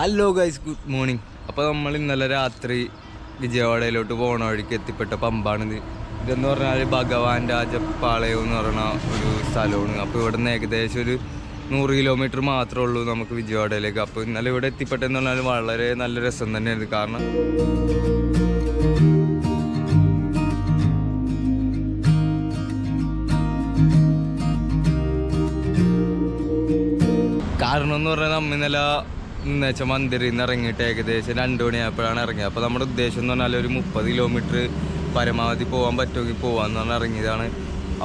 Hello guys, good morning. അപ്പോൾ നമ്മൾ ഇന്നലെ രാത്രി വിജയവാഡയിലോട്ട് പോകണ വഴിക്ക് എത്തിപ്പെട്ട പമ്പാണിത്. ഇതെന്ന് പറഞ്ഞാൽ ഭഗവാൻ രാജപാളയം എന്ന് പറയുന്ന ഒരു സ്ഥലമാണ്. അപ്പോൾ ഇവിടെ നിന്ന് ഏകദേശം ഒരു 100 കിലോമീറ്റർ മാത്രമേ ഉള്ളൂ നമുക്ക് വിജയവാഡയിലേക്ക്. അപ്പോൾ ഇന്നലെ ഇവിടെ എത്തിപ്പെട്ടെന്ന് പറഞ്ഞാൽ വളരെ നല്ല രസം തന്നെയായിരുന്നു. കാരണം എന്ന് പറഞ്ഞാൽ നമ്മ ഇന്നലെ എന്നുവെച്ചാൽ മന്ദിരിൽ നിന്ന് ഇറങ്ങിയിട്ട് ഏകദേശം 2 മണിയായപ്പോഴാണ് ഇറങ്ങിയത്. അപ്പോൾ നമ്മുടെ ഉദ്ദേശം എന്ന് പറഞ്ഞാൽ ഒരു 30 കിലോമീറ്റർ പരമാവധി പോകാൻ പറ്റുമെങ്കിൽ പോകാമെന്ന് പറഞ്ഞാൽ ഇറങ്ങിയതാണ്.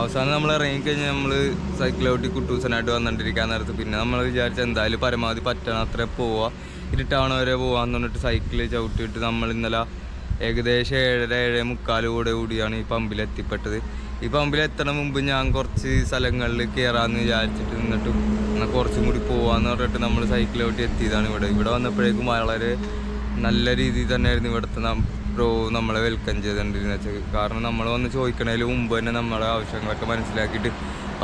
അവസാനം നമ്മൾ ഇറങ്ങിക്കഴിഞ്ഞാൽ നമ്മൾ സൈക്കിളോട്ടി കുട്ടൂസനായിട്ട് വന്നിട്ടിരിക്കാൻ നേരത്ത് പിന്നെ നമ്മൾ വിചാരിച്ച എന്തായാലും പരമാവധി പറ്റണം അത്ര പോവുക, ഇരുട്ടാവണ വരെ പോകാമെന്ന് പറഞ്ഞിട്ട് സൈക്കിൾ ചവിട്ടിയിട്ട് നമ്മൾ ഇന്നലെ ഏകദേശം 7:45 കൂടിയാണ് ഈ പമ്പിൽ എത്തിപ്പെട്ടത്. ഈ പമ്പിൽ എത്തണ മുമ്പ് ഞാൻ കുറച്ച് സ്ഥലങ്ങളിൽ കയറാമെന്ന് വിചാരിച്ചിട്ട് നിന്നിട്ടും എന്നാൽ കുറച്ചും കൂടി പോകാമെന്ന് പറഞ്ഞിട്ട് നമ്മൾ സൈക്കിളോട്ടി എത്തിയതാണ്. ഇവിടെ വന്നപ്പോഴേക്കും വളരെ നല്ല രീതിയിൽ തന്നെയായിരുന്നു ഇവിടുത്തെ ബ്രോ നമ്മളെ വെൽക്കം ചെയ്തിട്ടുണ്ടെന്ന് വെച്ചാൽ. കാരണം നമ്മൾ വന്ന് ചോദിക്കണതിന് മുമ്പ് തന്നെ നമ്മളെ ആവശ്യങ്ങളൊക്കെ മനസ്സിലാക്കിയിട്ട്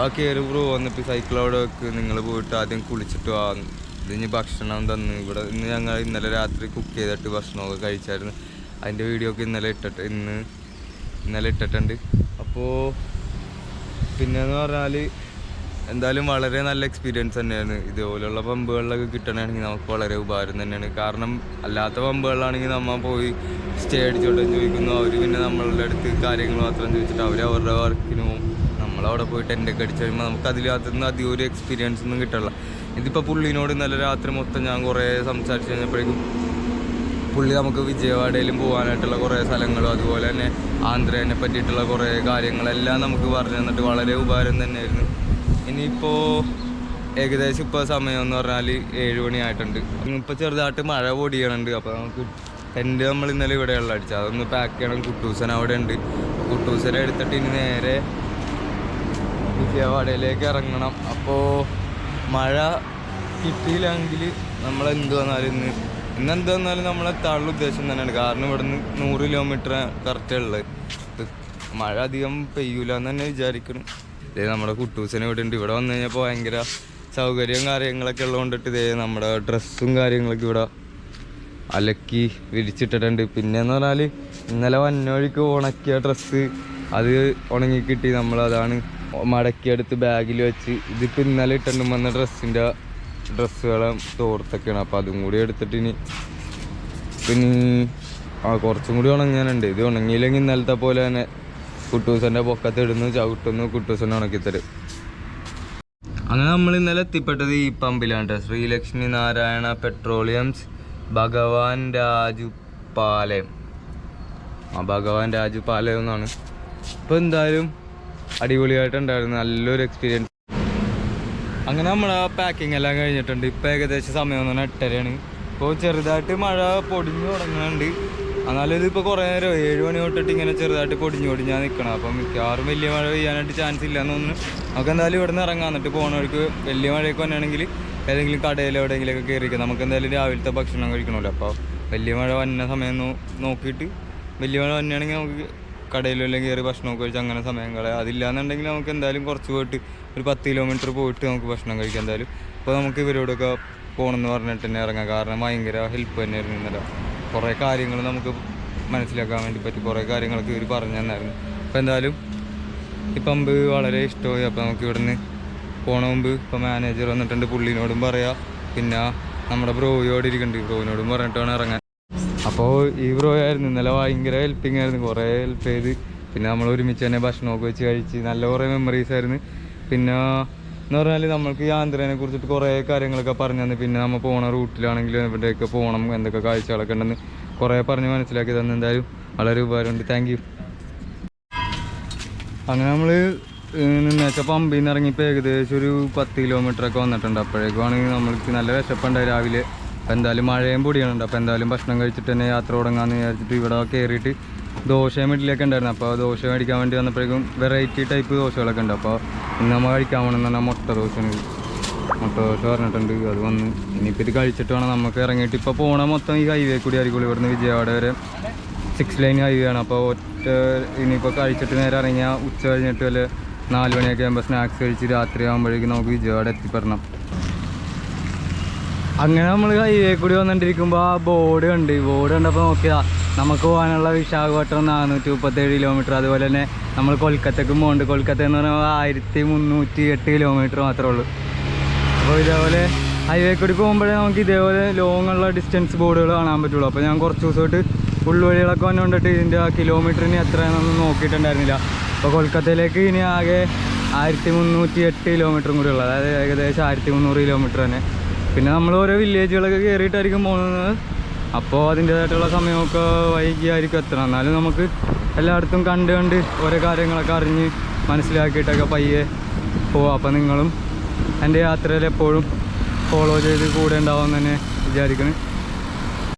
ആ കയറി ബ്രോ വന്നിട്ട് സൈക്കിളോടെ വെക്ക്, നിങ്ങൾ പോയിട്ട് ആദ്യം കുളിച്ചിട്ട് വാ, ഇതിന് ഭക്ഷണം തന്നു. ഇന്ന് ഞങ്ങൾ ഇന്നലെ രാത്രി കുക്ക് ചെയ്തിട്ട് ഭക്ഷണമൊക്കെ കഴിച്ചായിരുന്നു. അതിൻ്റെ വീഡിയോ ഒക്കെ ഇന്നലെ ഇട്ടിട്ടുണ്ട്. അപ്പോൾ പിന്നെയെന്ന് പറഞ്ഞാൽ എന്തായാലും വളരെ നല്ല എക്സ്പീരിയൻസ് തന്നെയാണ്. ഇതുപോലെയുള്ള പമ്പുകളിലൊക്കെ കിട്ടണമെങ്കിൽ നമുക്ക് വളരെ ഉപകാരം തന്നെയാണ്. കാരണം അല്ലാത്ത പമ്പുകളിലാണെങ്കിൽ നമ്മൾ പോയി സ്റ്റേ അടിച്ചോട്ടെ ചോദിക്കുന്നു, അവർ പിന്നെ നമ്മളുടെ അടുത്ത് കാര്യങ്ങൾ മാത്രം ചോദിച്ചിട്ട് അവരുടെ വർക്കിന് പോകും. നമ്മളവിടെ പോയി ടെൻ്റൊക്കെ അടിച്ച് കഴിയുമ്പോൾ നമുക്ക് അതിനകത്തുനിന്ന് അധികം ഒരു എക്സ്പീരിയൻസ് ഒന്നും കിട്ടില്ല. ഇതിപ്പോൾ പുള്ളിനോട് ഇന്നലെ രാത്രി മൊത്തം ഞാൻ കുറേ സംസാരിച്ച് കഴിഞ്ഞപ്പോഴേക്കും പുള്ളി നമുക്ക് വിജയവാഡയിലും പോകാനായിട്ടുള്ള കുറേ സ്ഥലങ്ങളും അതുപോലെ തന്നെ ആന്ധ്രേനെ പറ്റിയിട്ടുള്ള കുറേ കാര്യങ്ങളെല്ലാം നമുക്ക് പറഞ്ഞു തന്നിട്ട് വളരെ ഉപകാരം തന്നെയായിരുന്നു. ഇനിയിപ്പോൾ ഏകദേശം ഇപ്പോൾ സമയം എന്ന് പറഞ്ഞാൽ 7 മണിയായിട്ടുണ്ട്. ഇപ്പോൾ ചെറുതായിട്ട് മഴ പൊടിയണുണ്ട്. അപ്പോൾ നമുക്ക് ടെൻ്റ് നമ്മൾ ഇന്നലെ ഇവിടെയുള്ള അടിച്ചത് അതൊന്ന് പാക്ക് ചെയ്യണം. കുട്ടൂസൻ അവിടെ ഉണ്ട്. കുട്ടൂസനെ എടുത്തിട്ട് ഇനി നേരെ വിജയവാഡയിലേക്ക് ഇറങ്ങണം. അപ്പോൾ മഴ കിട്ടിയില്ലെങ്കിൽ നമ്മളെന്ത് വന്നാലും ഇന്നെന്ത് വന്നാലും നമ്മളെത്താനുള്ള ഉദ്ദേശം തന്നെയാണ്. കാരണം ഇവിടുന്ന് 100 കിലോമീറ്റർ കറക്റ്റ് ഉള്ളത്. മഴ അധികം പെയ്യൂല എന്ന് തന്നെ വിചാരിക്കണം. ഇതേ നമ്മുടെ കുട്ടൂസനെ ഇവിടെ ഉണ്ട്. ഇവിടെ വന്നു കഴിഞ്ഞപ്പോൾ ഭയങ്കര സൗകര്യവും കാര്യങ്ങളൊക്കെ ഉള്ളതുകൊണ്ടിട്ട് ഇതേ നമ്മുടെ ഡ്രസ്സും കാര്യങ്ങളൊക്കെ ഇവിടെ അലക്കി വിരിച്ചിട്ടിട്ടുണ്ട്. പിന്നെയെന്ന് പറഞ്ഞാൽ ഇന്നലെ വന്നവഴിക്ക് ഉണക്കിയ ഡ്രസ്സ് അത് ഉണങ്ങി കിട്ടി. നമ്മളതാണ് മടക്കിയെടുത്ത് ബാഗിൽ വെച്ച് ഇതിപ്പോൾ ഇന്നലെ ഇട്ടിട്ട് വന്ന ഡ്രസ്സുകളും തോർത്തൊക്കെയാണ്. അപ്പോൾ അതും കൂടി എടുത്തിട്ട് പിന്നെ കുറച്ചും കൂടി ഉണങ്ങാനുണ്ട്. ഇത് ഉണങ്ങിയില്ലെങ്കിൽ ഇന്നലത്തെ പോലെ തന്നെ കുട്ടൂസൻ്റെ പൊക്കത്തിടുന്നു, ചവിട്ടുന്നു, കുട്ടൂസനെ ഉണക്കിത്തരും. അങ്ങനെ നമ്മൾ ഇന്നലെ എത്തിപ്പെട്ടത് ഈ പമ്പിലാണ്. ശ്രീലക്ഷ്മി നാരായണ പെട്രോളിയംസ് ഭഗവാൻ രാജപാളയം. ഭഗവാൻ രാജപാളയം എന്നാണ്. ഇപ്പോൾ എന്തായാലും അടിപൊളിയായിട്ടുണ്ടായിരുന്നു, നല്ലൊരു എക്സ്പീരിയൻസ്. അങ്ങനെ നമ്മളെ പാക്കിംഗ് എല്ലാം കഴിഞ്ഞിട്ടുണ്ട്. ഇപ്പോൾ ഏകദേശം സമയം എന്ന് പറഞ്ഞാൽ 8:30 ഇപ്പോൾ ചെറുതായിട്ട് മഴ പൊടിഞ്ഞു തുടങ്ങുന്നുണ്ട്. എന്നാലും ഇതിപ്പോൾ കുറേ നേരം 7 മണി തൊട്ടിട്ട് ഇങ്ങനെ ചെറുതായിട്ട് പൊടിഞ്ഞാൽ നിൽക്കണം. അപ്പം മിക്കവാറും വലിയ മഴ പെയ്യാനായിട്ട് ചാൻസ് ഇല്ലയെന്ന് തോന്നുന്നു. നമുക്ക് എന്തായാലും ഇവിടെ നിന്ന് ഇറങ്ങാം. എന്നിട്ട് പോകുന്ന വഴിക്ക് വലിയ മഴയൊക്കെ വന്നെയാണെങ്കിൽ ഏതെങ്കിലും കടയിൽ എവിടെയെങ്കിലുമൊക്കെ കയറിയിരിക്കാം. നമുക്ക് എന്തായാലും രാവിലത്തെ ഭക്ഷണം കഴിക്കണമല്ലോ. അപ്പോൾ വലിയ മഴ വന്ന സമയം നോക്കിയിട്ട് വലിയ മഴ വന്നെയാണെങ്കിൽ നമുക്ക് കടയിലും എല്ലാം കയറി ഭക്ഷണമൊക്കെ കഴിച്ച് അങ്ങനെ സമയം കളയാം. അതില്ലാന്നുണ്ടെങ്കിൽ നമുക്ക് എന്തായാലും കുറച്ച് പോയിട്ട് ഒരു 10 കിലോമീറ്റർ പോയിട്ട് നമുക്ക് ഭക്ഷണം കഴിക്കാം എന്തായാലും. അപ്പോൾ നമുക്ക് ഇവരോടൊക്കെ പോകണമെന്ന് പറഞ്ഞിട്ട് തന്നെ ഇറങ്ങാം. കാരണം ഭയങ്കര ഹെൽപ്പ് തന്നെയായിരുന്നു ഇന്നലെ. കുറേ കാര്യങ്ങൾ നമുക്ക് മനസ്സിലാക്കാൻ വേണ്ടി പറ്റി, കുറേ കാര്യങ്ങളൊക്കെ ഇവർ പറഞ്ഞു തന്നായിരുന്നു. അപ്പോൾ എന്തായാലും ഈ പമ്പ് വളരെ ഇഷ്ടമായി. അപ്പോൾ നമുക്ക് ഇവിടുന്ന് പോണ മുമ്പ് ഇപ്പോൾ മാനേജർ വന്നിട്ടുണ്ട്, പുള്ളിനോടും പറയാം. പിന്നെ നമ്മുടെ ബ്രോയോട് ഇരിക്കുന്നുണ്ട്, ബ്രോയിനോടും പറഞ്ഞിട്ട് വേണം ഇറങ്ങാൻ. അപ്പോൾ ഈ ബ്രോ ആയിരുന്നു ഇന്നലെ ഭയങ്കര ഹെൽപ്പിംഗ് ആയിരുന്നു, കുറേ ഹെൽപ്പ് ചെയ്ത്. പിന്നെ നമ്മൾ ഒരുമിച്ച് തന്നെ ഭക്ഷണമൊക്കെ വെച്ച് കഴിച്ച് നല്ല കുറേ മെമ്മറീസ് ആയിരുന്നു. പിന്നെ എന്ന് പറഞ്ഞാൽ നമ്മൾക്ക് ഈ ആന്ധ്രേനെ കുറിച്ചിട്ട് കുറേ കാര്യങ്ങളൊക്കെ പറഞ്ഞു തന്നു. പിന്നെ നമ്മൾ പോണ റൂട്ടിലാണെങ്കിലും എവിടെയൊക്കെ പോകണം, എന്തൊക്കെ കാഴ്ചകളൊക്കെ ഉണ്ടെന്ന് കുറേ പറഞ്ഞ് മനസ്സിലാക്കി തന്നു. എന്തായാലും വളരെ ഉപകാരമുണ്ട്. Thank you. അങ്ങനെ നമ്മൾ നിന്നേച്ച പമ്പിൽ നിന്ന് ഇറങ്ങിയപ്പോൾ ഏകദേശം ഒരു 10 കിലോമീറ്ററൊക്കെ വന്നിട്ടുണ്ട്. അപ്പോഴേക്കുവാണെങ്കിൽ നമ്മൾക്ക് നല്ല വിശപ്പുണ്ടായി രാവിലെ. അപ്പോൾ എന്തായാലും മഴയും പൊടിയാണുണ്ട്. അപ്പോൾ എന്തായാലും ഭക്ഷണം കഴിച്ചിട്ട് തന്നെ യാത്ര തുടങ്ങാമെന്ന് വിചാരിച്ചിട്ട് ഇവിടെ കയറിയിട്ട് ദോശയും ഇഡ്ഡലിയൊക്കെ ഉണ്ടായിരുന്നു. അപ്പോൾ ദോശ മേടിക്കാൻ വേണ്ടി വന്നപ്പോഴേക്കും വെറൈറ്റി ടൈപ്പ് ദോശകളൊക്കെ ഉണ്ട്. അപ്പോൾ ഇന്ന് നമ്മൾ കഴിക്കാൻ വേണമെന്ന് പറഞ്ഞാൽ മുട്ട ദോശ പറഞ്ഞിട്ടുണ്ട്. അത് വന്ന് ഇനിയിപ്പോൾ ഇത് കഴിച്ചിട്ട് വേണം നമുക്ക് ഇറങ്ങിയിട്ട്. ഇപ്പോൾ പോകണ മൊത്തം ഈ ഹൈവേ കൂടി ആയിരിക്കും. ഇവിടുന്ന് വിജയവാഡ വരെ 6 ലൈൻ ഹൈവേ ആണ്. അപ്പോൾ ഇനിയിപ്പോൾ കഴിച്ചിട്ട് നേരെ ഇറങ്ങിയാൽ ഉച്ച കഴിഞ്ഞിട്ട് വല്ല 4 മണിയൊക്കെ ആകുമ്പോൾ സ്നാക്സ് കഴിച്ച് രാത്രി ആകുമ്പോഴേക്കും നമുക്ക് വിജയവാഡ എത്തിപ്പെടണം. അങ്ങനെ നമ്മൾ ഹൈവേ കൂടി വന്നിട്ടിരിക്കുമ്പോൾ ആ ബോർഡ് കണ്ടപ്പോൾ നോക്കിയതാ നമുക്ക് പോകാനുള്ള വിശാഖപട്ടണം 437 കിലോമീറ്റർ. അതുപോലെ തന്നെ നമ്മൾ കൊൽക്കത്തയ്ക്കും പോകുന്നുണ്ട്. കൊൽക്കത്ത എന്ന് പറഞ്ഞാൽ 1308 കിലോമീറ്റർ മാത്രമേ ഉള്ളൂ. അപ്പോൾ ഇതേപോലെ ഹൈവേ കൂടി പോകുമ്പോഴേ നമുക്ക് ഇതേപോലെ ലോങ് ഉള്ള ഡിസ്റ്റൻസ് ബോർഡുകൾ കാണാൻ പറ്റുള്ളൂ. അപ്പോൾ ഞാൻ കുറച്ച് ദിവസമായിട്ട് ഉൾവഴികളൊക്കെ വന്നുകൊണ്ടിട്ട് ഇതിൻ്റെ ആ കിലോമീറ്ററിന് എത്രയാണെന്നൊന്നും നോക്കിയിട്ടുണ്ടായിരുന്നില്ല. അപ്പോൾ കൊൽക്കത്തയിലേക്ക് ഇനി ആകെ 1308 കിലോമീറ്ററും കൂടി ഉള്ളത്, അതായത് ഏകദേശം 1300 കിലോമീറ്റർ തന്നെ. പിന്നെ നമ്മൾ ഓരോ വില്ലേജുകളൊക്കെ കയറിയിട്ടായിരിക്കും പോകുന്നത്. അപ്പോൾ അതിൻ്റേതായിട്ടുള്ള സമയമൊക്കെ വൈകിയായിരിക്കും എത്തണം. എന്നാലും നമുക്ക് എല്ലായിടത്തും കണ്ട് ഓരോ കാര്യങ്ങളൊക്കെ അറിഞ്ഞ് മനസ്സിലാക്കിയിട്ടൊക്കെ പയ്യെ പോവാം. അപ്പോൾ നിങ്ങളും എൻ്റെ യാത്രയിൽ എപ്പോഴും ഫോളോ ചെയ്ത് കൂടെ ഉണ്ടാവുമെന്ന് തന്നെ വിചാരിക്കണം.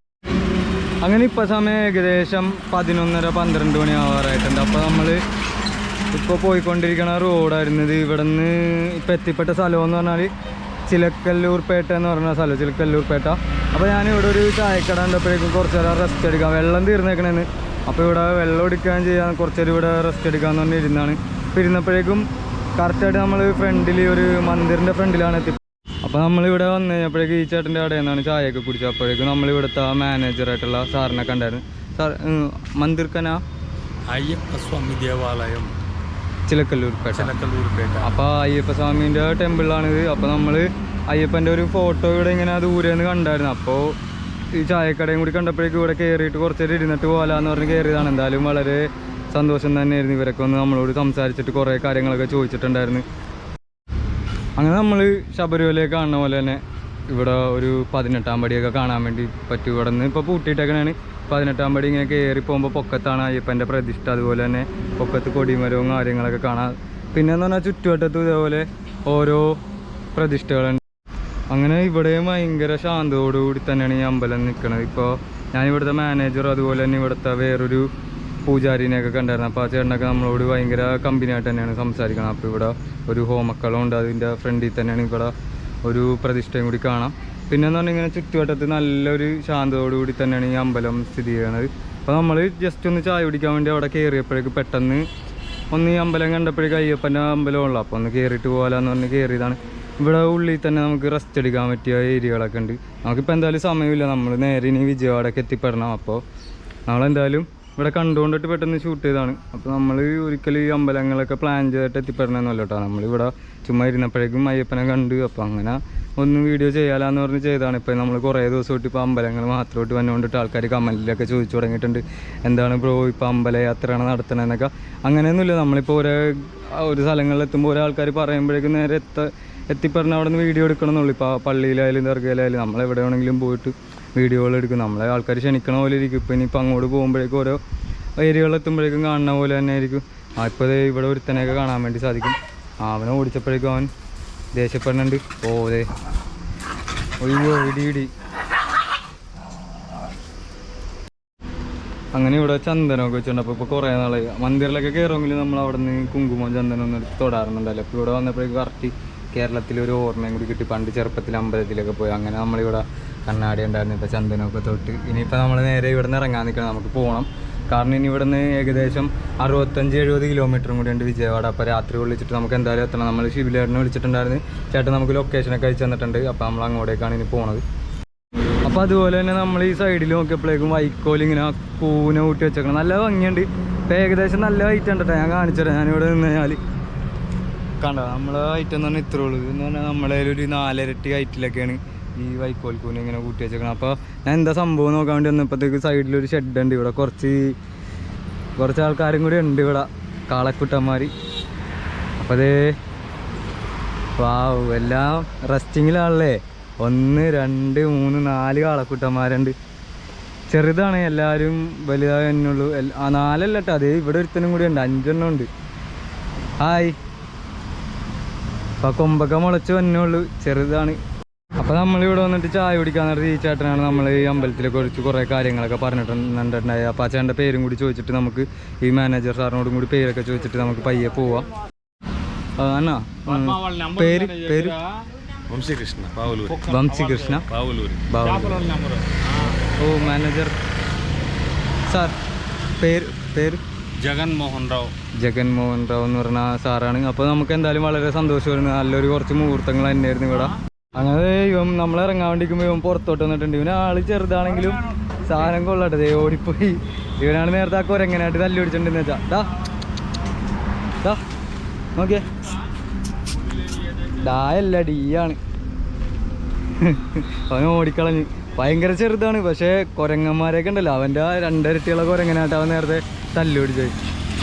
അങ്ങനെ ഇപ്പോൾ സമയം ഏകദേശം 11:30-12 മണി ആവാറായിട്ടുണ്ട്. അപ്പോൾ നമ്മൾ ഇപ്പോൾ പോയിക്കൊണ്ടിരിക്കുന്ന റോഡായിരുന്നത്. ഇവിടെ നിന്ന് ഇപ്പോൾ എത്തിപ്പെട്ട സ്ഥലമെന്ന് പറഞ്ഞാൽ ചിലക്കല്ലൂർപേട്ട എന്ന് പറഞ്ഞ സ്ഥലം, ചിലക്കല്ലൂർപേട്ട. അപ്പോൾ ഞാനിവിടെ ഒരു ചായക്കട കണ്ടപ്പോഴേക്കും കുറച്ച് നേരം റെസ്റ്റ് എടുക്കാം, വെള്ളം തീർന്നേക്കണേന്ന്. അപ്പോൾ ഇവിടെ വെള്ളം എടുക്കാൻ ചെയ്യാൻ കുറച്ച് നേരം ഇവിടെ റെസ്റ്റ് എടുക്കാമെന്ന് പറഞ്ഞ് ഇരുന്നാണ്. അപ്പോൾ ഇരുന്നപ്പോഴേക്കും കറക്റ്റായിട്ട് നമ്മൾ ഫ്രണ്ടിൽ ഒരു മന്ദിറിൻ്റെ ഫ്രണ്ടിലാണ് എത്തി. അപ്പോൾ നമ്മളിവിടെ വന്നു കഴിഞ്ഞപ്പോഴേക്കും ഈ ചേട്ടൻ്റെ കടയിൽ നിന്നാണ് ചായയൊക്കെ കുടിച്ചത്. അപ്പോഴേക്കും നമ്മളിവിടുത്തെ മാനേജറായിട്ടുള്ള സാറിനെ കണ്ടായിരുന്നു. സാർ, മന്ദിർക്കന അയ്യപ്പസ്വാമി ദേവാലയം, ചിലക്കല്ലൂർപേട്ട. അപ്പോൾ അയ്യപ്പസ്വാമീൻ്റെ ടെമ്പിളാണിത്. അപ്പോൾ നമ്മൾ അയ്യപ്പൻ്റെ ഒരു ഫോട്ടോ ഇവിടെ ഇങ്ങനെ ദൂരെ നിന്ന് കണ്ടായിരുന്നു. അപ്പോൾ ഈ ചായക്കടയും കൂടി കണ്ടപ്പോഴേക്കും ഇവിടെ കയറിയിട്ട് കുറച്ച് നേരം ഇരുന്നിട്ട് പോകാമെന്ന് പറഞ്ഞ് കയറിയതാണ്. എന്തായാലും വളരെ സന്തോഷം തന്നെയായിരുന്നു. ഇവരൊക്കെ ഒന്ന് നമ്മളോട് സംസാരിച്ചിട്ട് കുറേ കാര്യങ്ങളൊക്കെ ചോദിച്ചിട്ടുണ്ടായിരുന്നു. അങ്ങനെ നമ്മൾ ശബരിമലയെ കാണുന്ന പോലെ തന്നെ ഇവിടെ ഒരു 18-ാം പടിയൊക്കെ കാണാൻ വേണ്ടി പറ്റും. ഇവിടെ നിന്ന് ഇപ്പോൾ പൂട്ടിയിട്ടൊക്കെയാണ്. 18-ാം പടി ഇങ്ങനെ കയറി പോകുമ്പോൾ പൊക്കത്താണ് അയ്യപ്പൻ്റെ പ്രതിഷ്ഠ. അതുപോലെ തന്നെ പൊക്കത്ത് കൊടിമരവും കാര്യങ്ങളൊക്കെ കാണാം. പിന്നെ എന്ന് പറഞ്ഞാൽ ചുറ്റുവട്ടത്തും ഇതേപോലെ ഓരോ പ്രതിഷ്ഠകളുണ്ട്. അങ്ങനെ ഇവിടെയും ഭയങ്കര ശാന്തതയോടുകൂടി തന്നെയാണ് ഈ അമ്പലം നിൽക്കുന്നത്. ഇപ്പോൾ ഞാനിവിടുത്തെ മാനേജർ അതുപോലെ തന്നെ ഇവിടുത്തെ വേറൊരു പൂജാരിനെയൊക്കെ കണ്ടായിരുന്നു. അപ്പോൾ ആ ചേട്ടനൊക്കെ നമ്മളോട് ഭയങ്കര കമ്പനിയായിട്ട് തന്നെയാണ് സംസാരിക്കണം. അപ്പോൾ ഇവിടെ ഒരു ഹോമക്കളം ഉണ്ട്, അതിൻ്റെ ഫ്രണ്ടിൽ തന്നെയാണ് ഇവിടെ ഒരു പ്രതിഷ്ഠയും കൂടി കാണാം. പിന്നെ എന്ന് പറഞ്ഞാൽ ഇങ്ങനെ ചുറ്റുവട്ടത്ത് നല്ലൊരു ശാന്തതയോടുകൂടി തന്നെയാണ് ഈ അമ്പലം സ്ഥിതി ചെയ്യുന്നത്. അപ്പോൾ നമ്മൾ ജസ്റ്റ് ഒന്ന് ചായ കുടിക്കാൻ വേണ്ടി അവിടെ കയറിയപ്പോഴേക്ക് പെട്ടെന്ന് ഒന്ന് ഈ അമ്പലം കണ്ടപ്പോഴേക്കും അയ്യപ്പൻ്റെ അമ്പലമുള്ള, അപ്പോൾ ഒന്ന് കയറിയിട്ട് പോകാമെന്ന് പറഞ്ഞ് കയറിയതാണ്. ഇവിടെ ഉള്ളിൽ തന്നെ നമുക്ക് റെസ്റ്റ് എടുക്കാൻ പറ്റിയ ഏരിയകളൊക്കെ ഉണ്ട്. നമുക്കിപ്പോൾ എന്തായാലും സമയമില്ല, നമ്മൾ നേരെ ഇനി വിജയവാഡയ്ക്ക് എത്തിപ്പെടണം. അപ്പോൾ നമ്മളെന്തായാലും ഇവിടെ കണ്ടുകൊണ്ടിട്ട് പെട്ടെന്ന് ഷൂട്ട് ചെയ്തതാണ്. അപ്പോൾ നമ്മൾ ഒരിക്കലും ഈ അമ്പലങ്ങളൊക്കെ പ്ലാൻ ചെയ്തിട്ട് എത്തിപ്പെടണമെന്നല്ല കേട്ടോ. നമ്മളിവിടെ ചുമ്മാ ഇരുന്നപ്പോഴേക്കും അയ്യപ്പനെ കണ്ട് അപ്പോൾ അങ്ങനെ ഒന്ന് വീഡിയോ ചെയ്യാമെന്ന് പറഞ്ഞ് ചെയ്തതാണ്. ഇപ്പോൾ നമ്മൾ കുറേ ദിവസമായിട്ട് ഇപ്പോൾ അമ്പലങ്ങൾ മാത്രമായിട്ട് വന്നുകൊണ്ടിട്ട് ആൾക്കാർ കമൻറ്റിലൊക്കെ ചോദിച്ചു തുടങ്ങിയിട്ടുണ്ട്, എന്താണ് ബ്രോ ഇപ്പോൾ അമ്പല യാത്രയാണ് നടത്തണമെന്നൊക്കെ. അങ്ങനെയൊന്നുമില്ല, നമ്മളിപ്പോൾ ഒരു സ്ഥലങ്ങളിലെത്തുമ്പോൾ ഓരോ ആൾക്കാർ പറയുമ്പോഴേക്കും നേരെ എത്തിപ്പെടണം അവിടെ നിന്ന് വീഡിയോ എടുക്കണമെന്നുള്ളൂ. ഇപ്പോൾ പള്ളിയിലായാലും ദർഗയിലായാലും നമ്മളെവിടെ വേണമെങ്കിലും പോയിട്ട് വീഡിയോകൾ എടുക്കും. നമ്മളെ ആൾക്കാർ ക്ഷണിക്കണ പോലെ ഇരിക്കും. ഇപ്പോൾ ഇനിയിപ്പോൾ അങ്ങോട്ട് പോകുമ്പോഴേക്കും ഓരോ ഏരിയകളെത്തുമ്പോഴേക്കും കാണുന്ന പോലെ തന്നെ ആയിരിക്കും. ഇപ്പോൾ ഇവിടെ ഒരുത്തനെയൊക്കെ കാണാൻ വേണ്ടി സാധിക്കും. അവനെ ഓടിച്ചപ്പോഴേക്കും അവൻ ദേഷ്യപ്പെടുന്നുണ്ട്. ഓതേ ഒയ്യോ ഇടി. അങ്ങനെ ഇവിടെ ചന്ദനമൊക്കെ വെച്ചിട്ടുണ്ട്. അപ്പോൾ ഇപ്പോൾ കുറേ നാളായി മന്ദിറിലൊക്കെ കയറുമെങ്കിലും നമ്മൾ അവിടെ നിന്ന് കുങ്കുമം ചന്ദനം ഒന്നും എടുത്ത് തൊടാറുന്നുണ്ടല്ലോ. അപ്പോൾ ഇവിടെ വന്നപ്പോഴേക്കും കറക്റ്റ് കേരളത്തിലൊരു ഓർമ്മയും കൂടി കിട്ടി. പണ്ട് ചെറുപ്പത്തിൽ അമ്പലത്തിലൊക്കെ പോയി. അങ്ങനെ നമ്മളിവിടെ കണ്ണാടി ഉണ്ടായിരുന്നു. ഇപ്പോൾ ചന്ദനമൊക്കെ തൊട്ട് ഇനിയിപ്പോൾ നമ്മൾ നേരെ ഇവിടെ നിന്ന് ഇറങ്ങാൻ നിൽക്കണം, നമുക്ക് പോകണം. കാരണം ഇനി ഇവിടെ നിന്ന് ഏകദേശം 65-70 കിലോമീറ്ററും കൂടി ഉണ്ട് വിജയവാഡ. അപ്പോൾ രാത്രി വിളിച്ചിട്ട് നമുക്ക് എന്തായാലും എത്തണം. നമ്മൾ ശിവലേട്ടനെ വിളിച്ചിട്ടുണ്ടായിരുന്നു, ചേട്ടൻ നമുക്ക് ലൊക്കേഷനൊക്കെ അയച്ചു തന്നിട്ടുണ്ട്. അപ്പോൾ നമ്മൾ അങ്ങോട്ടേക്കാണ് ഇനി പോണത്. അപ്പോൾ അതുപോലെ തന്നെ നമ്മൾ ഈ സൈഡിൽ നോക്കിയപ്പോഴേക്കും വൈക്കോലിങ്ങനെ പൂനെ കൂട്ടി വെച്ചേക്കണം, നല്ല ഭംഗിയുണ്ട്. ഇപ്പോൾ ഏകദേശം നല്ല ഹൈറ്റ് ഉണ്ട് കേട്ടോ, ഞാൻ കാണിച്ചുതരാം. ഞാനിവിടെ നിന്ന് കഴിഞ്ഞാൽ കണ്ടോ നമ്മളെ ഹൈറ്റ് എന്ന് പറഞ്ഞാൽ ഇത്രേ ഉള്ളൂ. എന്ന് പറഞ്ഞാൽ നമ്മളെ ഒരു 4 ഇരട്ടി ഹൈറ്റിലൊക്കെയാണ് ഈ വൈക്കോൽ കൂന ഇങ്ങനെ കൂട്ടി വെച്ചേക്കണം. അപ്പോൾ ഞാൻ എന്താ സംഭവം നോക്കാൻ വേണ്ടി വന്നപ്പോഴത്തേക്ക് സൈഡിലൊരു ഷെഡ് ഉണ്ട്. ഇവിടെ കുറച്ച് ആൾക്കാരും കൂടി ഉണ്ട്, ഇവിടെ കാളക്കുട്ടന്മാർ. അപ്പോൾ അതേ വാവ്, എല്ലാം റെസ്റ്റിങ്ങിലാണല്ലേ. 1 2 3 4 കാളക്കുട്ടന്മാരുണ്ട്. ചെറുതാണ്, എല്ലാവരും വലുതായി തന്നെയുള്ളൂ. 4 അല്ല കേട്ടോ, അതേ ഇവിടെ ഒരുത്തനും കൂടി ഉണ്ട്, 5 എണ്ണം ഉണ്ട്. ഹായ്. അപ്പോൾ കൊമ്പൊക്കെ മുളച്ച് വന്നുള്ളൂ, ചെറുതാണ്. അപ്പോൾ നമ്മളിവിടെ വന്നിട്ട് ചായ കുടിക്കാൻ നേരത്തെ ഈ ചേട്ടനാണ് നമ്മൾ ഈ അമ്പലത്തിലെ കുറിച്ച് കുറേ കാര്യങ്ങളൊക്കെ പറഞ്ഞിട്ടുണ്ടായി. അപ്പോൾ ആ ചേട്ടൻ്റെ പേരും കൂടി ചോദിച്ചിട്ട് നമുക്ക് ഈ മാനേജർ സാറിനോടും കൂടി പേരൊക്കെ ചോദിച്ചിട്ട് നമുക്ക് പയ്യെ പോവാം. അണ്ണാ പേര് വംശീകൃഷ്ണ ഓ മാനേജർ സാർ. പേര് ജഗൻമോഹൻ റാവ് എന്ന് പറഞ്ഞ സാറാണ്. അപ്പോൾ നമുക്ക് എന്തായാലും വളരെ സന്തോഷമായിരുന്നു. നല്ലൊരു കുറച്ച് മുഹൂർത്തങ്ങൾ തന്നെയായിരുന്നു ഇവിടെ. അങ്ങനെ ഇവൻ നമ്മൾ ഇറങ്ങാൻ വേണ്ടിക്കുമ്പോൾ ഇവൻ പുറത്തോട്ട് വന്നിട്ടുണ്ട്. ഇവന് ആള് ചെറുതാണെങ്കിലും സാധനം കൊള്ളട്ടെ, ഓടിപ്പോയി. ഇവനാണ് നേരത്തെ ആ കുരങ്ങനായിട്ട് തല്ലി പിടിച്ചിട്ടുണ്ടെന്ന് വെച്ചാ. നോക്കിയേ, ഡായല്ല ഡീയാണ്. അവൻ ഓടിക്കളഞ്ഞ്. ഭയങ്കര ചെറുതാണ്, പക്ഷേ കുരങ്ങന്മാരൊക്കെ ഉണ്ടല്ലോ, അവൻ്റെ ആ രണ്ടരട്ടിയുള്ള കുരങ്ങനായിട്ട് അവൻ നേരത്തെ തല്ലി പിടിച്ചത്.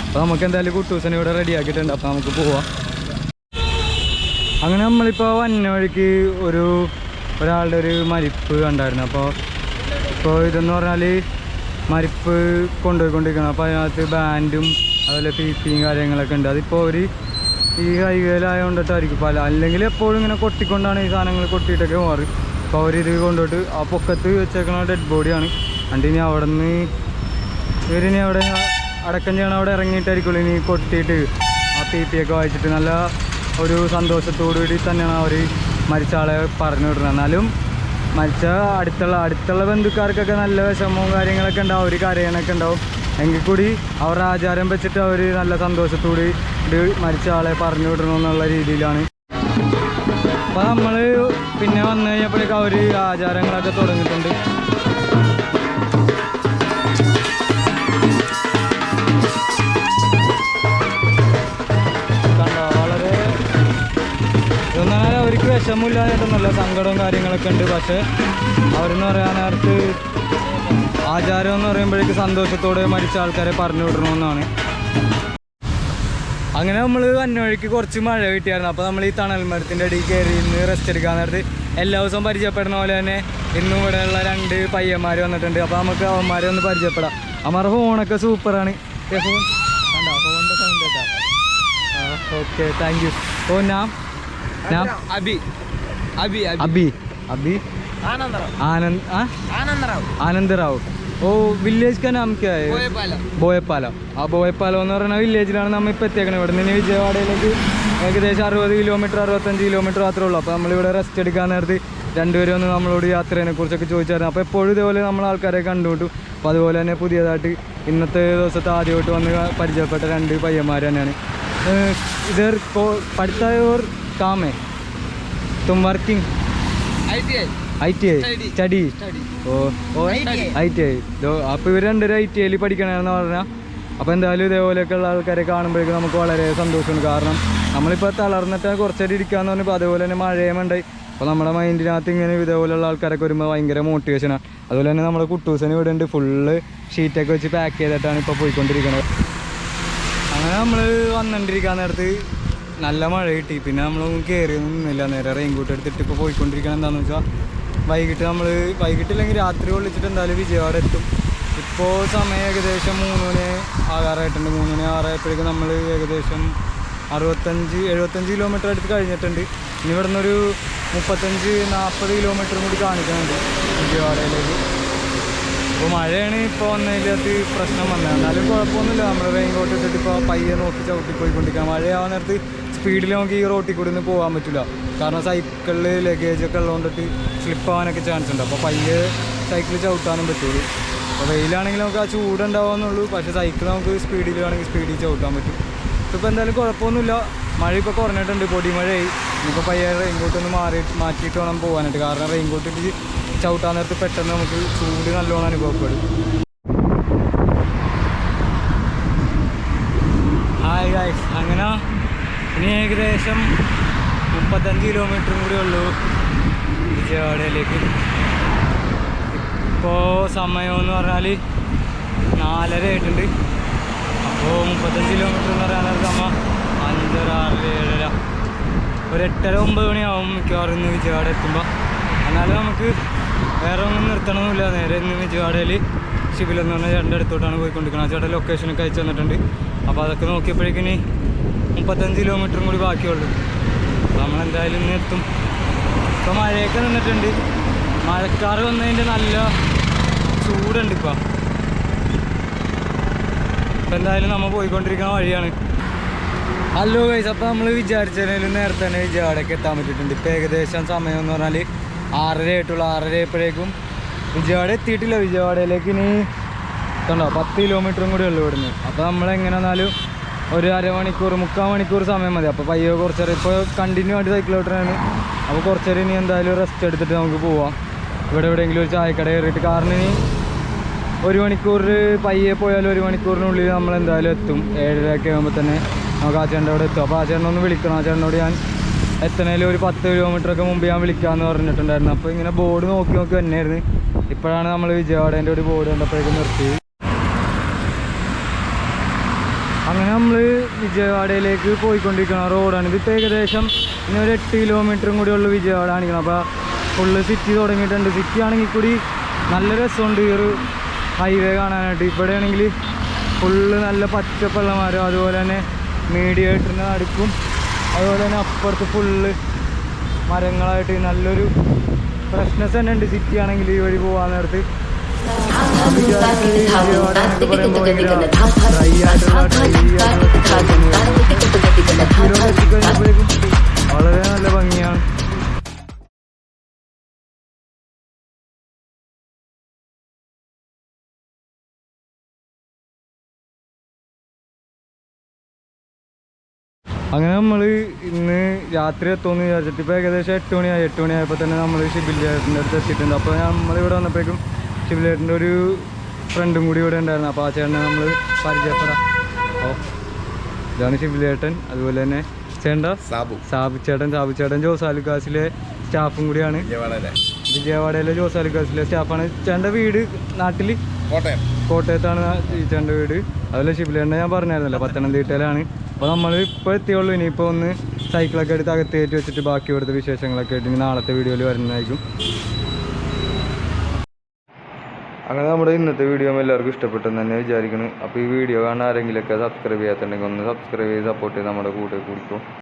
അപ്പോൾ നമുക്ക് എന്തായാലും കുട്ടൂസനെ ഇവിടെ റെഡി ആക്കിയിട്ടുണ്ട്. അപ്പോൾ നമുക്ക് പോവാം. അങ്ങനെ നമ്മളിപ്പോൾ വന്ന വഴിക്ക് ഒരാളുടെ ഒരു മരിപ്പ് കണ്ടായിരുന്നു. ഇപ്പോൾ ഇതെന്ന് പറഞ്ഞാൽ മരിപ്പ് കൊണ്ടുപോയിക്കൊണ്ടിരിക്കണം. അപ്പോൾ അതിനകത്ത് ബാൻഡും അതുപോലെ പിയും കാര്യങ്ങളൊക്കെ ഉണ്ട്. അതിപ്പോൾ ഈ ഹൈവേയിലായതുകൊണ്ടിട്ടായിരിക്കും അല്ലെങ്കിൽ എപ്പോഴും ഇങ്ങനെ കൊട്ടിക്കൊണ്ടാണ് ഈ സാധനങ്ങൾ കൊട്ടിയിട്ടൊക്കെ മാറി. അപ്പോൾ അവരിത് കൊണ്ടുപോയിട്ട് ആ പൊക്കത്ത് വെച്ചേക്കുന്ന ഡെഡ് ബോഡിയാണ്. എന്നിട്ട് ഇനി അവിടെ നിന്ന് ഇവരിനി അവിടെ അടക്കം ചെയ്യണം. അവിടെ ഇറങ്ങിയിട്ടായിരിക്കുള്ളൂ ഇനി കൊട്ടിയിട്ട് ആ പിയൊക്കെ വായിച്ചിട്ട് നല്ല ഒരു സന്തോഷത്തോടുകൂടി തന്നെയാണ് അവർ മരിച്ച ആളെ പറഞ്ഞു വിടുന്നത്. എന്നാലും മരിച്ച അടുത്തുള്ള ബന്ധുക്കാർക്കൊക്കെ നല്ല വിഷമവും കാര്യങ്ങളൊക്കെ ഉണ്ടാവും, അവർ കരയാനൊക്കെ ഉണ്ടാവും. എങ്കിൽ കൂടി അവരുടെ ആചാരം വെച്ചിട്ട് അവർ നല്ല സന്തോഷത്തോടെ മരിച്ച ആളെ പറഞ്ഞു വിടണമെന്നുള്ള രീതിയിലാണ്. അപ്പോൾ നമ്മൾ പിന്നെ വന്നു കഴിഞ്ഞപ്പോഴേക്കും അവർ ആചാരങ്ങളൊക്കെ തുടങ്ങിയിട്ടുണ്ട്. വളരെ ഇതൊന്നും അവർക്ക് വിഷമമില്ലാഞ്ഞിട്ടൊന്നുമല്ല, സങ്കടവും കാര്യങ്ങളൊക്കെ ഉണ്ട്. പക്ഷേ അവരെന്ന് പറയാൻ നേരത്ത് ആചാരം എന്ന് പറയുമ്പോഴേക്ക് സന്തോഷത്തോടെ മരിച്ച ആൾക്കാരെ പറഞ്ഞു വിടണമെന്നാണ്. അങ്ങനെ നമ്മൾ വന്ന വഴിക്ക് കുറച്ച് മഴ കിട്ടിയായിരുന്നു. അപ്പോൾ നമ്മൾ ഈ തണൽ മരത്തിൻ്റെ അടിയിൽ കയറി ഇന്ന് റെസ്റ്റ് എടുക്കാൻ നേരത്ത് എല്ലാ ദിവസവും പരിചയപ്പെടുന്ന പോലെ തന്നെ ഇന്നും ഇവിടെയുള്ള 2 പയ്യന്മാർ വന്നിട്ടുണ്ട്. അപ്പോൾ നമുക്ക് അവന്മാരെ ഒന്ന് പരിചയപ്പെടാം. അവന്മാരുടെ ഫോണൊക്കെ സൂപ്പറാണ്. ഫോൺ കണ്ടോ, ഫോണിൻ്റെ സൗണ്ട് കേട്ടോ. Okay, thank you. ഓ നാം अभी आनंद राव ഓ വില്ലേജ് का नाम क्या है? ബോയപ്പാല. ആ ബോയപ്പാലം എന്ന് പറയുന്ന വില്ലേജിലാണ് നമ്മൾ ഇപ്പോൾ എത്തിയേക്കണത്. ഇവിടെ നിന്ന് വിജയവാഡയിലേക്ക് ഏകദേശം 60 കിലോമീറ്റർ 65 കിലോമീറ്റർ മാത്രമേ ഉള്ളൂ. അപ്പോൾ നമ്മളിവിടെ റെസ്റ്റ് എടുക്കാൻ നേരത്ത് രണ്ടുപേരും ഒന്ന് നമ്മളോട് യാത്രയെ കുറിച്ചൊക്കെ ചോദിച്ചായിരുന്നു. അപ്പോൾ എപ്പോഴും ഇതേപോലെ നമ്മൾ ആൾക്കാരെ കണ്ടുകിട്ടും. അപ്പോൾ അതുപോലെ തന്നെ പുതിയതായിട്ട് ഇന്നത്തെ ദിവസത്തെ ആദ്യമായിട്ട് വന്ന് പരിചയപ്പെട്ട 2 പയ്യന്മാർ തന്നെയാണ്. इधर पढ़ता है और काम है, तुम वर्किंग ITI സ്റ്റഡി ഓ ITI. അപ്പോൾ ഇവർ 2 ITIയിൽ പഠിക്കണമെന്ന് പറഞ്ഞാൽ. അപ്പോൾ എന്തായാലും ഇതേപോലെയൊക്കെയുള്ള ആൾക്കാരെ കാണുമ്പോഴേക്കും നമുക്ക് വളരെ സന്തോഷമുണ്ട്. കാരണം നമ്മളിപ്പോൾ തളർന്നിട്ട് കുറച്ചേരം ഇരിക്കാമെന്ന് പറഞ്ഞപ്പോൾ അതുപോലെ തന്നെ മഴയുമുണ്ടായി. അപ്പോൾ നമ്മുടെ മൈൻഡിനകത്ത് ഇങ്ങനെ ഇതേപോലെയുള്ള ആൾക്കാരൊക്കെ വരുമ്പോൾ ഭയങ്കര മോട്ടിവേഷനാണ്. അതുപോലെ തന്നെ നമ്മുടെ കുട്ടൂസന് ഇവിടെ ഉണ്ട്, ഫുള്ള് ഷീറ്റൊക്കെ വെച്ച് പാക്ക് ചെയ്തിട്ടാണ് ഇപ്പോൾ പോയിക്കൊണ്ടിരിക്കുന്നത്. അങ്ങനെ നമ്മൾ വന്നിട്ടിരിക്കാൻ നേരത്ത് നല്ല മഴ കിട്ടി. പിന്നെ നമ്മളൊന്നും കയറിയൊന്നും നിന്നില്ല, നേരെ റെയിൻകോട്ട് എടുത്തിട്ട് ഇപ്പോൾ പോയിക്കൊണ്ടിരിക്കണം. എന്താണെന്ന് വെച്ചാൽ വൈകിട്ടില്ലെങ്കിൽ രാത്രി കൊള്ളിച്ചിട്ട് എന്തായാലും വിജയവാഡ എത്തും. ഇപ്പോൾ സമയം ഏകദേശം 3 മണി ആകാറായിട്ടുണ്ട്. 3 മണി ആറായപ്പോഴേക്കും നമ്മൾ ഏകദേശം 65-70 കിലോമീറ്റർ അടുത്ത് കഴിഞ്ഞിട്ടുണ്ട്. ഇനി ഇവിടെ നിന്നൊരു 35-40 കിലോമീറ്ററും കൂടി കാണിക്കുന്നുണ്ട് വിജയവാഡയിലേക്ക്. അപ്പോൾ മഴയാണ് ഇപ്പോൾ വന്നതിനകത്ത് പ്രശ്നം വന്നത്. എന്നാലും കുഴപ്പമൊന്നുമില്ല, നമ്മൾ റെയിൻകോട്ട് ഇട്ടിട്ട് ഇപ്പോൾ പയ്യെ നോക്കി ചവിട്ടി പോയിക്കൊണ്ടിരിക്കുക. മഴയാവാൻ നേരത്ത് സ്പീഡിൽ നമുക്ക് ഈ റോട്ടിൽ കൂടി ഒന്നും പോകാൻ പറ്റില്ല. കാരണം സൈക്കിളിൽ ലഗേജൊക്കെ ഉള്ളതുകൊണ്ടിട്ട് സ്ലിപ്പ് ആവാനൊക്കെ ചാൻസ് ഉണ്ട്. അപ്പോൾ പയ്യെ സൈക്കിൾ ചവിട്ടാനും പറ്റുള്ളൂ. അപ്പോൾ വെയിലാണെങ്കിൽ നമുക്ക് ആ ചൂടുണ്ടാവുമെന്നുള്ളൂ. പക്ഷേ സൈക്കിൾ നമുക്ക് സ്പീഡിൽ വേണമെങ്കിൽ സ്പീഡിൽ ചവിട്ടാൻ പറ്റും. ഇപ്പോൾ എന്തായാലും കുഴപ്പമൊന്നുമില്ല. മഴ ഇപ്പോൾ കുറഞ്ഞിട്ടുണ്ട്, പൊടിമഴയായി. ഇനിയിപ്പോൾ പയ്യെ റെയിൻകോട്ടൊന്ന് മാറ്റിയിട്ട് വേണം പോകാനായിട്ട്. കാരണം റെയിൻകോട്ട് ഇട്ട് ചവിട്ടാൻ നേരത്ത് പെട്ടെന്ന് നമുക്ക് ചൂട് നല്ലോണം അനുഭവപ്പെടും. ഹായ് ഗൈസ്, അങ്ങനെ ഇനി ഏകദേശം 35 കിലോമീറ്ററും കൂടി ഉള്ളൂ വിജയവാഡയിലേക്ക്. ഇപ്പോൾ സമയമെന്ന് പറഞ്ഞാൽ 4:30 ആയിട്ടുണ്ട്. അപ്പോൾ 35 കിലോമീറ്റർ എന്ന് പറഞ്ഞാൽ നമ്മൾ 5, 6, 7, ഒരു 8:30-9 മണിയാവും മിക്കവാറും ഇന്ന് വിജയവാഡ എത്തുമ്പോൾ. എന്നാലും നമുക്ക് വേറെ ഒന്നും നിർത്തണമെന്നില്ല. നേരെ ഇന്ന് വിജയവാഡയിൽ ശിബിലെന്ന് പറഞ്ഞാൽ ചേട്ടൻ്റെ അടുത്തോട്ടാണ് പോയിക്കൊണ്ടിരിക്കുന്നത്. ആ ചേട്ടൻ ലൊക്കേഷനൊക്കെ അയച്ചു തന്നിട്ടുണ്ട്. അപ്പോൾ അതൊക്കെ നോക്കിയപ്പോഴേക്കിനി 35 കിലോമീറ്ററും കൂടി ബാക്കിയുള്ളൂ. നമ്മളെന്തായാലും ഇന്ന് എത്തും. ഇപ്പോൾ മഴയൊക്കെ നിന്നിട്ടുണ്ട്. മഴക്കാറ് വന്നതിൻ്റെ നല്ല ചൂടുണ്ട് ഇപ്പോൾ. എന്തായാലും നമ്മൾ പോയിക്കൊണ്ടിരിക്കുന്ന വഴിയാണ്. ഹലോ ഗൈസ്, അപ്പോൾ നമ്മൾ വിചാരിച്ചതിലും നേരത്തെ തന്നെ വിജയവാഡയ്ക്ക് എത്താൻ പറ്റിയിട്ടുണ്ട്. ഇപ്പോൾ ഏകദേശം സമയം എന്ന് പറഞ്ഞാൽ 6:30 ആയിട്ടുള്ളൂ. 6:30 ആയപ്പോഴേക്കും വിജയവാഡ എത്തിയിട്ടില്ല. വിജയവാഡയിലേക്ക് ഇനി കണ്ടോ 10 കിലോമീറ്ററും കൂടി ഉള്ളൂ ഇവിടുന്ന്. അപ്പോൾ നമ്മളെങ്ങനെ വന്നാലും ഒരു അരമണിക്കൂർ 3/4 മണിക്കൂർ സമയം മതി. അപ്പോൾ പയ്യെ കുറച്ച് നേരം ഇപ്പോൾ കണ്ടിന്യൂ ആയിട്ട് സൈക്കിൾ ഓട്ടറാണ്. അപ്പോൾ കുറച്ച് നേരം ഇനി എന്തായാലും റെസ്റ്റ് എടുത്തിട്ട് നമുക്ക് പോവാം. ഇവിടെ എവിടെയെങ്കിലും ഒരു ചായക്കട കയറിയിട്ട്, കാരണം ഇനി 1 മണിക്കൂർ പയ്യെ പോയാലും 1 മണിക്കൂറിനുള്ളിൽ നമ്മൾ എന്തായാലും എത്തും. 7:30 ആകുമ്പോൾ തന്നെ നമുക്ക് ആ ചേട്ടൻ്റെ അവിടെ എത്തും. അപ്പോൾ ആ ചേട്ടനൊന്ന് വിളിക്കണം. ആ ചേട്ടനോട് ഞാൻ എത്തണേലും ഒരു 10 കിലോമീറ്ററൊക്കെ മുമ്പ് ഞാൻ വിളിക്കാമെന്ന് പറഞ്ഞിട്ടുണ്ടായിരുന്നു. അപ്പോൾ ഇങ്ങനെ ബോർഡ് നോക്കി തന്നെയായിരുന്നു. ഇപ്പോഴാണ് നമ്മൾ വിജയവാഡേൻ്റെ ഒരു ബോർഡ് കണ്ടപ്പോഴേക്കും നിർത്തി. അങ്ങനെ നമ്മൾ വിജയവാഡയിലേക്ക് പോയിക്കൊണ്ടിരിക്കണം. റോഡാണ് ഇതിപ്പോൾ ഏകദേശം ഇനി ഒരു 8 കിലോമീറ്ററും കൂടി ഉള്ളു വിജയവാഡ കാണിക്കണം. അപ്പോൾ ഫുള്ള് സിറ്റി തുടങ്ങിയിട്ടുണ്ട്. സിറ്റി ആണെങ്കിൽ കൂടി നല്ല രസമുണ്ട് ഈ ഒരു ഹൈവേ കാണാനായിട്ട്. ഇവിടെ ആണെങ്കിൽ ഫുള്ള് നല്ല പച്ചപ്പുള്ള മരം, അതുപോലെ തന്നെ മീഡിയേറ്ററിൻ്റെ നടുക്കും, അതുപോലെ തന്നെ അപ്പുറത്ത് ഫുള്ള് മരങ്ങളായിട്ട് നല്ലൊരു ഫ്രഷ്നെസ് തന്നെ ഉണ്ട്. സിറ്റി ആണെങ്കിൽ ഈ വഴി പോകാൻ നേരത്ത് വളരെ നല്ല ഭംഗിയാണ്. അങ്ങനെ നമ്മൾ ഇന്ന് രാത്രി എത്തുമെന്ന് വിചാരിച്ചിട്ട് ഇപ്പോൾ ഏകദേശം 8 മണിയായി. 8 മണിയായപ്പോൾ തന്നെ നമ്മൾ ഷിബിൽ ചേട്ടൻ്റെ അടുത്ത് എത്തിയിട്ടുണ്ട്. അപ്പോൾ നമ്മളിവിടെ വന്നപ്പോഴേക്കും ഷിബിൽ ചേട്ടൻ്റെ ഒരു ഫ്രണ്ടും കൂടി ഇവിടെ ഉണ്ടായിരുന്നു. അപ്പോൾ ആ ചേട്ടനെ നമ്മൾ പരിചയപ്പെടാം. അപ്പോൾ ഇതാണ് ഷിബിൽ ചേട്ടൻ, അതുപോലെ തന്നെ ചേട്ടൻ സാബു ചേട്ടൻ ജോസാലുക്കാസിലെ സ്റ്റാഫും കൂടിയാണ്. വിജയവാഡയിലെ ജോസാലുക്കാസിലെ സ്റ്റാഫാണ്. ചേട്ടൻ്റെ വീട് നാട്ടിൽ കോട്ടയത്താണ് ഈ ചേട്ടൻ്റെ വീട്. അതുപോലെ ഷിബിലേട്ടനെ ഞാൻ പറഞ്ഞായിരുന്നല്ലോ പത്തനംതിട്ടയിലാണ്. അപ്പോൾ നമ്മൾ ഇപ്പോൾ എത്തിയുള്ളൂ. ഇനിയിപ്പോൾ ഒന്ന് സൈക്കിളൊക്കെ എടുത്ത് അകത്ത് കയറ്റി വെച്ചിട്ട് ബാക്കി ഇവിടുത്തെ വിശേഷങ്ങളൊക്കെ ആയിട്ട് ഇനി നാളത്തെ വീഡിയോയിൽ വരുന്നതായിരിക്കും. അങ്ങനെ നമ്മുടെ ഇന്നത്തെ വീഡിയോ എല്ലാവർക്കും ഇഷ്ടപ്പെട്ടെന്ന് തന്നെ വിചാരിക്കുന്നു. അപ്പോൾ ഈ വീഡിയോ കാണാൻ ആരെങ്കിലുമൊക്കെ സബ്സ്ക്രൈബ് ചെയ്യാത്തുണ്ടെങ്കിൽ ഒന്ന് സബ്സ്ക്രൈബ് ചെയ്ത് സപ്പോർട്ട് ചെയ്ത് നമ്മുടെ കൂടെ കൂടിക്കും.